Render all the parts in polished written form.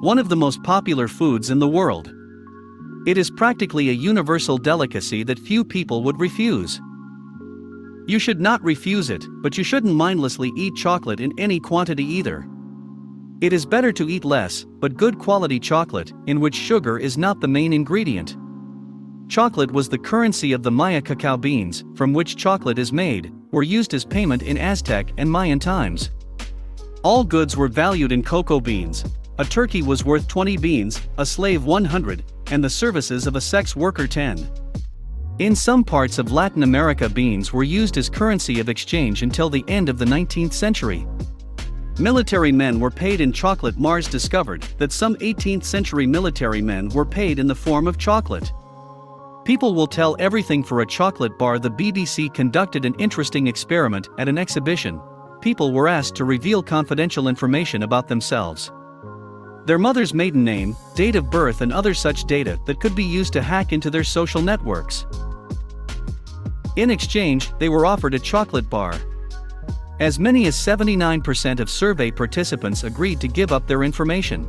one of the most popular foods in the world. It is practically a universal delicacy that few people would refuse. You should not refuse it, but you shouldn't mindlessly eat chocolate in any quantity either. It is better to eat less, but good quality chocolate, in which sugar is not the main ingredient. Chocolate was the currency of the Maya. Cacao beans, from which chocolate is made, were used as payment in Aztec and Mayan times. All goods were valued in cocoa beans. A turkey was worth 20 beans, a slave 100, and the services of a sex worker 10. In some parts of Latin America, beans were used as currency of exchange until the end of the 19th century. Military men were paid in chocolate. Mars discovered that some 18th century military men were paid in the form of chocolate. People will tell everything for a chocolate bar. The BBC conducted an interesting experiment at an exhibition. People were asked to reveal confidential information about themselves. Their mother's maiden name, date of birth, and other such data that could be used to hack into their social networks. In exchange, they were offered a chocolate bar. As many as 79% of survey participants agreed to give up their information.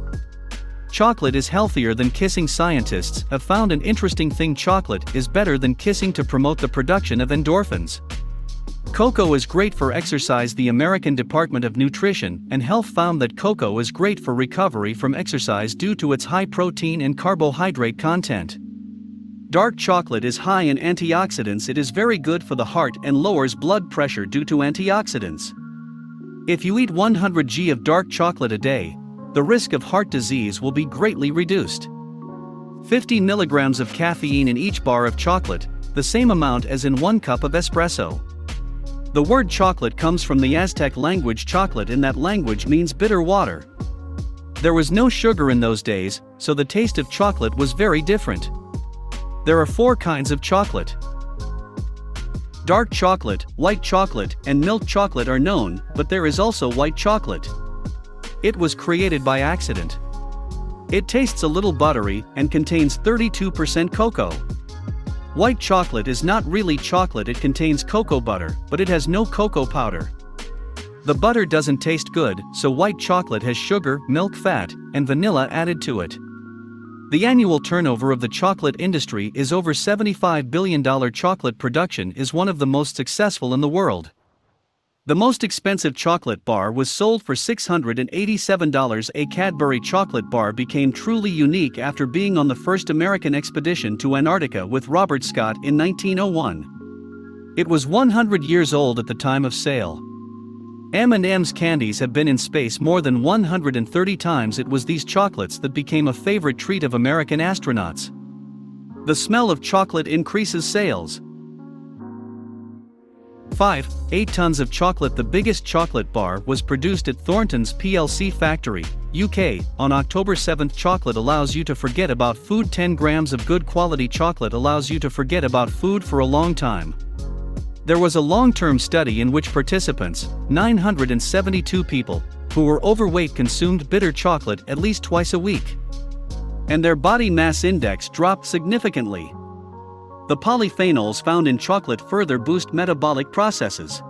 Chocolate is healthier than kissing. Scientists have found an interesting thing: chocolate is better than kissing to promote the production of endorphins. Cocoa is great for exercise. The American Department of Nutrition and Health found that cocoa is great for recovery from exercise due to its high protein and carbohydrate content. Dark chocolate is high in antioxidants. It is very good for the heart and lowers blood pressure due to antioxidants. If you eat 100 g of dark chocolate a day, the risk of heart disease will be greatly reduced. 50 milligrams of caffeine in each bar of chocolate, the same amount as in 1 cup of espresso. The word chocolate comes from the Aztec language. Chocolate in that language means bitter water. There was no sugar in those days, so the taste of chocolate was very different. There are 4 kinds of chocolate. Dark chocolate, white chocolate, and milk chocolate are known, but there is also white chocolate. It was created by accident. It tastes a little buttery and contains 32% cocoa. White chocolate is not really chocolate. It contains cocoa butter, but it has no cocoa powder. The butter doesn't taste good, so white chocolate has sugar, milk fat, and vanilla added to it. The annual turnover of the chocolate industry is over $75 billion. Chocolate production is one of the most successful in the world. The most expensive chocolate bar was sold for $687. A Cadbury chocolate bar became truly unique after being on the first American expedition to Antarctica with Robert Scott in 1901. It was 100 years old at the time of sale. M&M's candies have been in space more than 130 times. It was these chocolates that became a favorite treat of American astronauts. The smell of chocolate increases sales. 5. 8 tons of chocolate. The biggest chocolate bar was produced at Thornton's plc factory, UK, on October 7. Chocolate allows you to forget about food. 10 grams of good quality chocolate allows you to forget about food for a long time. There was a long-term study in which participants, 972 people, who were overweight consumed bitter chocolate at least twice a week. And their body mass index dropped significantly. The polyphenols found in chocolate further boost metabolic processes.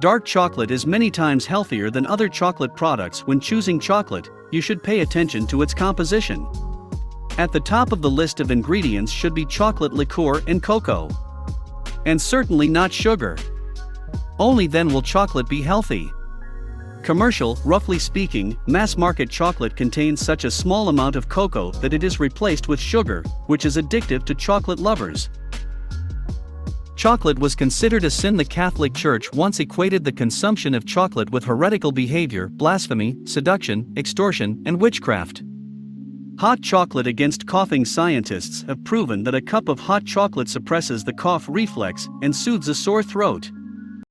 Dark chocolate is many times healthier than other chocolate products. When choosing chocolate, you should pay attention to its composition. At the top of the list of ingredients should be chocolate liqueur and cocoa. And certainly not sugar. Only then will chocolate be healthy. Commercial, roughly speaking, mass-market chocolate contains such a small amount of cocoa that it is replaced with sugar, which is addictive to chocolate lovers. Chocolate was considered a sin. The Catholic Church once equated the consumption of chocolate with heretical behavior, blasphemy, seduction, extortion, and witchcraft. Hot chocolate against coughing. Scientists have proven that a cup of hot chocolate suppresses the cough reflex and soothes a sore throat.